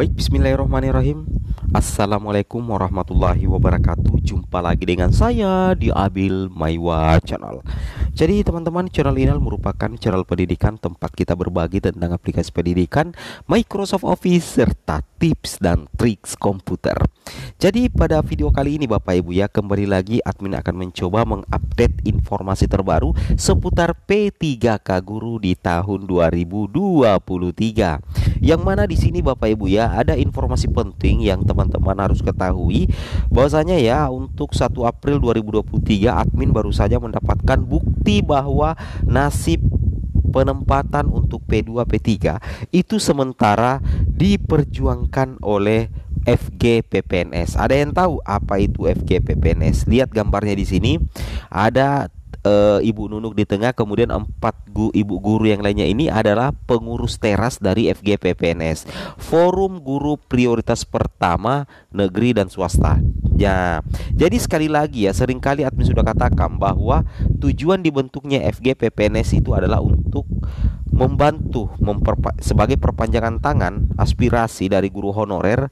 Baik, bismillahirrahmanirrahim. Assalamualaikum warahmatullahi wabarakatuh. Jumpa lagi dengan saya di Abil Maiwa Channel. Jadi teman-teman, channel ini merupakan channel pendidikan tempat kita berbagi tentang aplikasi pendidikan, Microsoft Office, serta tips dan triks komputer. Jadi pada video kali ini Bapak Ibu ya, kembali lagi admin akan mencoba mengupdate informasi terbaru seputar P3K Guru di tahun 2023. Yang mana di sini Bapak Ibu ya, ada informasi penting yang teman-teman harus ketahui, bahwasanya ya untuk 1 April 2023 admin baru saja mendapatkan bukti bahwa nasib penempatan untuk P2 P3 itu sementara diperjuangkan oleh FG PPNS. Ada yang tahu apa itu FG PPNS? Lihat gambarnya di sini. Ada Ibu Nunuk di tengah, kemudian 4 ibu guru yang lainnya ini adalah pengurus teras dari FG PPNS, Forum Guru Prioritas Pertama Negeri dan Swasta. Ya, jadi sekali lagi ya, seringkali admin sudah katakan bahwa tujuan dibentuknya FG PPNS itu adalah untuk membantu sebagai perpanjangan tangan aspirasi dari guru honorer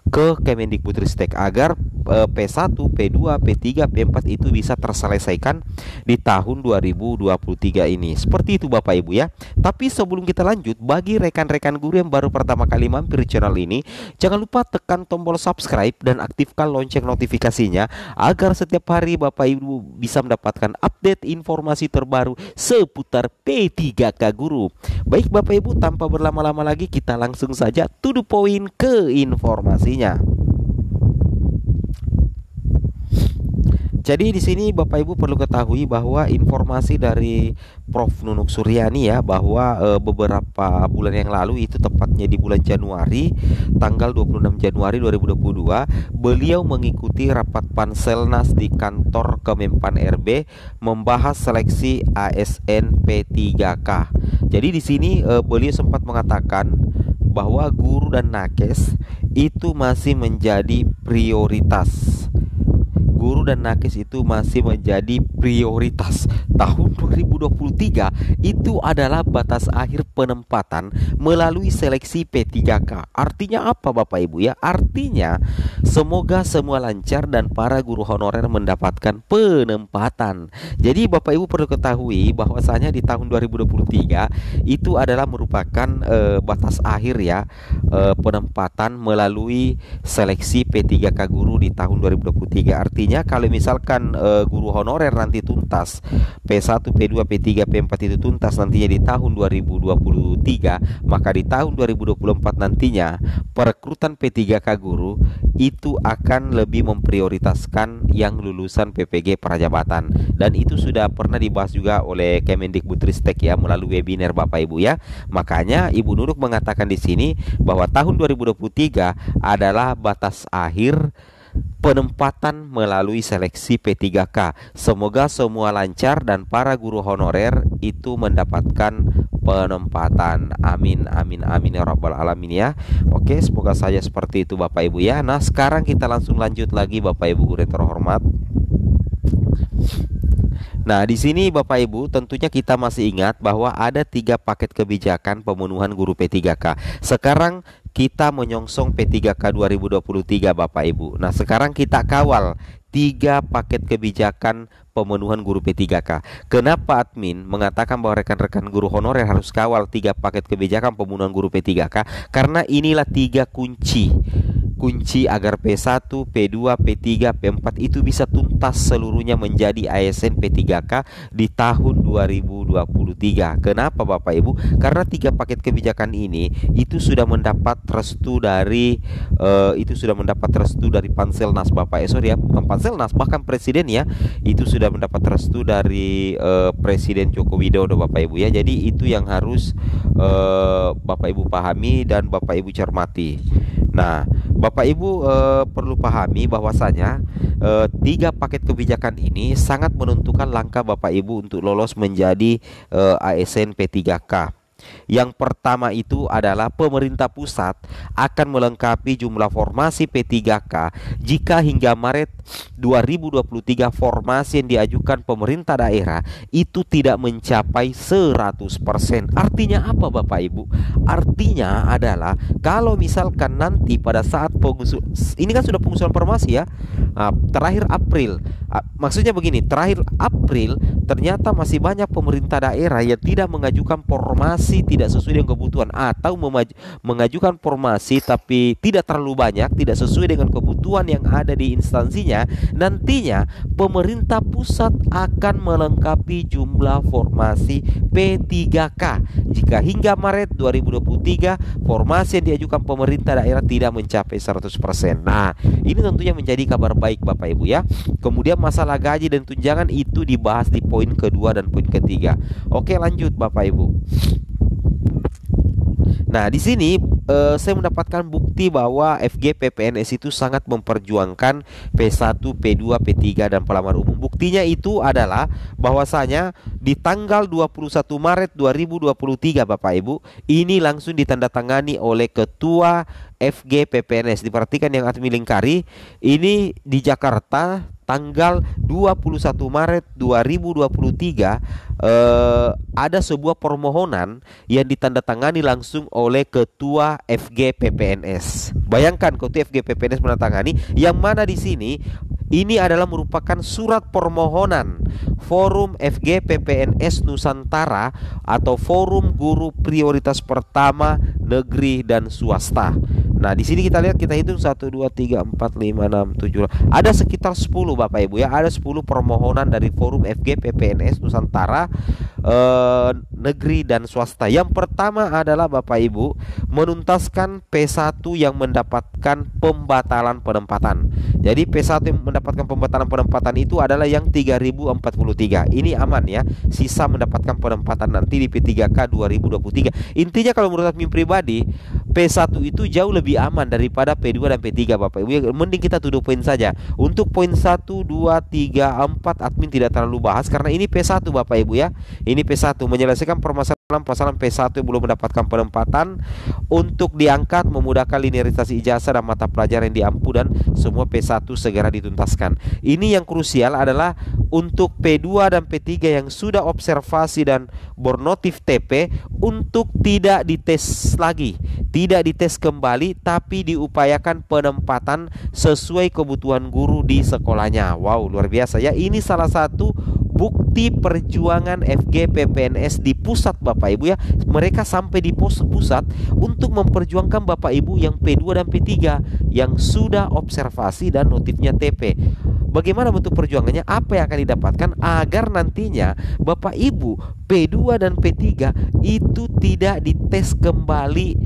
ke Kemendikbudristek agar P1, P2, P3, P4 itu bisa terselesaikan di tahun 2023 ini. Seperti itu Bapak Ibu ya. Tapi sebelum kita lanjut, bagi rekan-rekan guru yang baru pertama kali mampir channel ini, jangan lupa tekan tombol subscribe dan aktifkan lonceng notifikasinya agar setiap hari Bapak Ibu bisa mendapatkan update informasi terbaru seputar P3K Guru. Baik Bapak Ibu, tanpa berlama-lama lagi kita langsung saja to the point ke informasinya. Jadi di sini Bapak Ibu perlu ketahui bahwa informasi dari Prof Nunuk Suryani ya, bahwa beberapa bulan yang lalu, itu tepatnya di bulan Januari, tanggal 26 Januari 2022, beliau mengikuti rapat Panselnas di kantor Kemenpan RB membahas seleksi ASN P3K. Jadi di sini beliau sempat mengatakan bahwa guru dan nakes itu masih menjadi prioritas. Guru dan nakes itu masih menjadi prioritas. Tahun 2023 itu adalah batas akhir penempatan melalui seleksi P3K. Artinya apa Bapak Ibu ya? Artinya semoga semua lancar dan para guru honorer mendapatkan penempatan. Jadi Bapak Ibu perlu ketahui bahwasanya di tahun 2023 itu adalah merupakan batas akhir ya, penempatan melalui seleksi P3K Guru di tahun 2023. Artinya kalau misalkan guru honorer nanti tuntas, P1, P2, P3, P4 itu tuntas nantinya di tahun 2023, maka di tahun 2024 nantinya perekrutan P3K Guru itu akan lebih memprioritaskan yang lulusan PPG Prajabatan. Dan itu sudah pernah dibahas juga oleh Kemendikbudristek ya, melalui webinar Bapak Ibu ya. Makanya Ibu Nunuk mengatakan di sini bahwa tahun 2023 adalah batas akhir penempatan melalui seleksi P3K. Semoga semua lancar dan para guru honorer itu mendapatkan penempatan. Amin amin amin ya rabbal alamin ya. Oke, semoga saja seperti itu Bapak Ibu ya. Nah, sekarang kita langsung lanjut lagi Bapak Ibu guru yang terhormat. Nah, di sini Bapak Ibu tentunya kita masih ingat bahwa ada 3 paket kebijakan pemenuhan guru P3K. Sekarang kita menyongsong P3K 2023 Bapak Ibu. Nah, sekarang kita kawal 3 paket kebijakan pemenuhan guru P3K. Kenapa admin mengatakan bahwa rekan-rekan guru honorer harus kawal 3 paket kebijakan pemenuhan guru P3K? Karena inilah 3 kunci agar P1, P2, P3, P4 itu bisa tuntas seluruhnya menjadi ASN P3K di tahun 2023. Kenapa Bapak Ibu? Karena 3 paket kebijakan ini itu sudah mendapat restu dari Panselnas Bapak. Bukan Panselnas, bahkan Presiden ya. Itu sudah mendapat restu dari Presiden Joko Widodo Bapak Ibu ya. Jadi itu yang harus Bapak Ibu pahami dan Bapak Ibu cermati. Nah, Bapak Ibu perlu pahami bahwasanya 3 paket kebijakan ini sangat menentukan langkah Bapak Ibu untuk lolos menjadi ASN P3K. Yang pertama itu adalah pemerintah pusat akan melengkapi jumlah formasi P3K jika hingga Maret 2023 formasi yang diajukan pemerintah daerah itu tidak mencapai 100%. Artinya apa Bapak Ibu? Artinya adalah kalau misalkan nanti pada saat ini kan sudah pengusulan formasi ya, terakhir April. Maksudnya begini, terakhir April ternyata masih banyak pemerintah daerah yang tidak mengajukan formasi tidak sesuai dengan kebutuhan, atau mengajukan formasi tapi tidak terlalu banyak, tidak sesuai dengan kebutuhan yang ada di instansinya. Nantinya pemerintah pusat akan melengkapi jumlah formasi P3K jika hingga Maret 2023 formasi yang diajukan pemerintah daerah tidak mencapai 100%. Nah, ini tentunya menjadi kabar baik Bapak Ibu ya. Kemudian masalah gaji dan tunjangan itu dibahas di poin kedua dan poin ketiga. Oke, lanjut Bapak Ibu. Nah, di sini saya mendapatkan bukti bahwa FG PPNS itu sangat memperjuangkan P1, P2, P3 dan pelamar umum. Buktinya itu adalah bahwasanya di tanggal 21 Maret 2023 Bapak Ibu, ini langsung ditandatangani oleh Ketua FG PPNS. Diperhatikan yang admin lingkari, ini di Jakarta tanggal 21 Maret 2023 ada sebuah permohonan yang ditandatangani langsung oleh Ketua FG PPNS. Bayangkan Ketua FG PPNS menandatangani, yang mana di sini ini adalah merupakan surat permohonan Forum FG PPNS Nusantara atau Forum Guru Prioritas Pertama Negeri dan Swasta. Nah, di sini kita lihat, kita hitung 1 2 3 4 5 6 7. Ada sekitar 10 Bapak Ibu ya. Ada 10 permohonan dari Forum FG PPNS Nusantara negeri dan swasta. Yang pertama adalah Bapak Ibu menuntaskan P1 yang mendapatkan pembatalan penempatan. Jadi P1 yang mendapatkan pembatalan penempatan itu adalah yang 3043. Ini aman ya. Sisa mendapatkan penempatan nanti di P3K 2023. Intinya kalau menurut admin pribadi, P1 itu jauh lebih aman daripada P2 dan P3 Bapak Ibu. Mending kita tuduh poin saja. Untuk poin 1, 2, 3, 4 admin tidak terlalu bahas karena ini P1 Bapak Ibu ya. Ini P1 menyelesaikan permasalahan P1 yang belum mendapatkan penempatan untuk diangkat, memudahkan linearisasi ijazah dan mata pelajaran yang diampu, dan semua P1 segera dituntaskan. Ini yang krusial adalah untuk P2 dan P3 yang sudah observasi dan bernotif TP untuk tidak dites lagi, tidak dites kembali, tapi diupayakan penempatan sesuai kebutuhan guru di sekolahnya. Wow, luar biasa ya. Ini salah satu bukti perjuangan FG PPNS di pusat Bapak Ibu ya. Mereka sampai di pusat untuk memperjuangkan Bapak Ibu yang P2 dan P3 yang sudah observasi dan notifnya TP. Bagaimana bentuk perjuangannya? Apa yang akan didapatkan agar nantinya Bapak Ibu P2 dan P3 itu tidak dites kembali,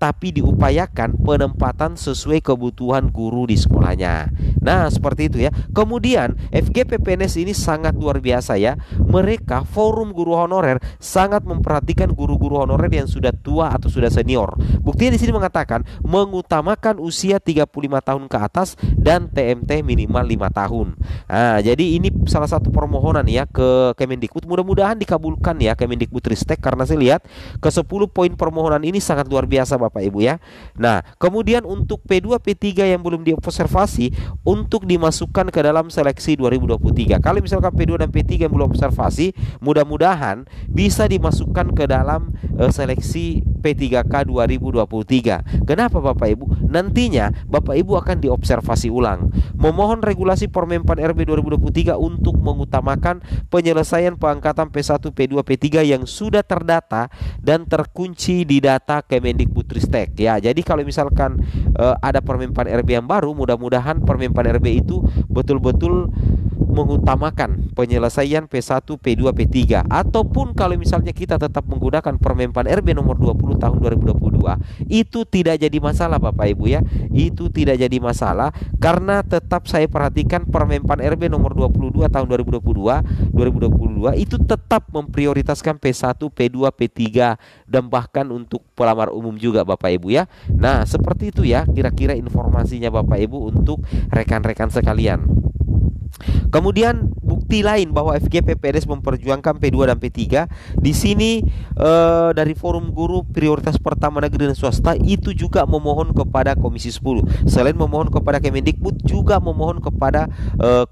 tapi diupayakan penempatan sesuai kebutuhan guru di sekolahnya. Nah, seperti itu ya. Kemudian FG PPNS ini sangat luar biasa ya. Mereka Forum Guru Honorer sangat memperhatikan guru-guru honorer yang sudah tua atau sudah senior. Buktinya di sini mengatakan mengutamakan usia 35 tahun ke atas dan TMT minimal 5 tahun. Nah, jadi ini salah satu permohonan ya ke Kemendikbud. Mudah-mudahan dikabulkan ya Kemendikbudristek, karena saya lihat ke 10 poin permohonan ini sangat luar biasa Bapak Ibu ya. Nah, kemudian untuk P2 P3 yang belum diobservasi untuk dimasukkan ke dalam seleksi 2023. Kalau misalkan P2 dan P3 yang belum observasi, mudah-mudahan bisa dimasukkan ke dalam seleksi P3K 2023. Kenapa Bapak Ibu? Nantinya Bapak Ibu akan diobservasi ulang. Memohon regulasi Permenpan RB 2023 untuk mengutamakan penyelesaian pengangkatan P1, P2, P3 yang sudah terdata dan terkunci di data Kemendikbudristek ya. Jadi kalau misalkan ada Permenpan RB yang baru, mudah-mudahan Permenpan RB itu betul-betul mengutamakan penyelesaian P1, P2, P3. Ataupun kalau misalnya kita tetap menggunakan Permenpan RB nomor 20 tahun 2022, itu tidak jadi masalah Bapak Ibu ya. Itu tidak jadi masalah karena tetap saya perhatikan Permenpan RB nomor 22 tahun 2022 itu tetap memprioritaskan P1, P2, P3 dan bahkan untuk pelamar umum juga Bapak Ibu ya. Nah, seperti itu ya kira-kira informasinya Bapak Ibu untuk rekan-rekan sekalian. Kemudian bukti bukti lain bahwa FGP PNS memperjuangkan P2 dan P3 di sini, dari Forum Guru Prioritas Pertama Negeri dan Swasta itu juga memohon kepada Komisi 10. Selain memohon kepada Kemendikbud, juga memohon kepada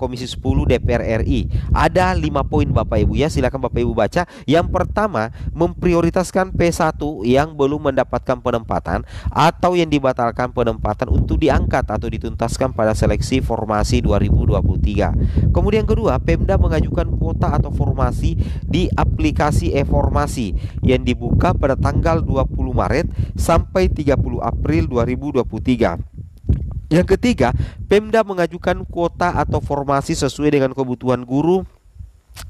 Komisi 10 DPR RI. Ada 5 poin Bapak Ibu ya, silakan Bapak Ibu baca. Yang pertama, memprioritaskan P1 yang belum mendapatkan penempatan atau yang dibatalkan penempatan untuk diangkat atau dituntaskan pada seleksi formasi 2023. Kemudian kedua, Pemda mengajukan kuota atau formasi di aplikasi e-formasi yang dibuka pada tanggal 20 Maret sampai 30 April 2023. Yang ketiga, Pemda mengajukan kuota atau formasi sesuai dengan kebutuhan guru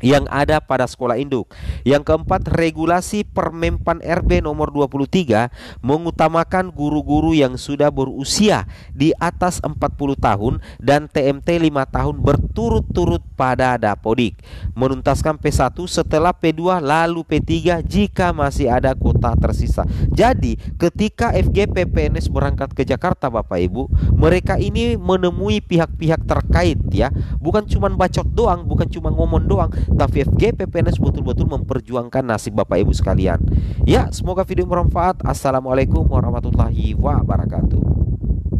yang ada pada sekolah induk. Yang keempat, regulasi Permenpan RB nomor 23 mengutamakan guru-guru yang sudah berusia di atas 40 tahun dan TMT 5 tahun berturut-turut pada Dapodik. Menuntaskan P1 setelah P2 lalu P3 jika masih ada kuota tersisa. Jadi ketika FGP PNS berangkat ke Jakarta Bapak Ibu, mereka ini menemui pihak-pihak terkait ya. Bukan cuma bacot doang, bukan cuma ngomong doang, tapi FGP PNS betul-betul memperjuangkan nasib Bapak Ibu sekalian. Ya, semoga video bermanfaat. Assalamualaikum warahmatullahi wabarakatuh.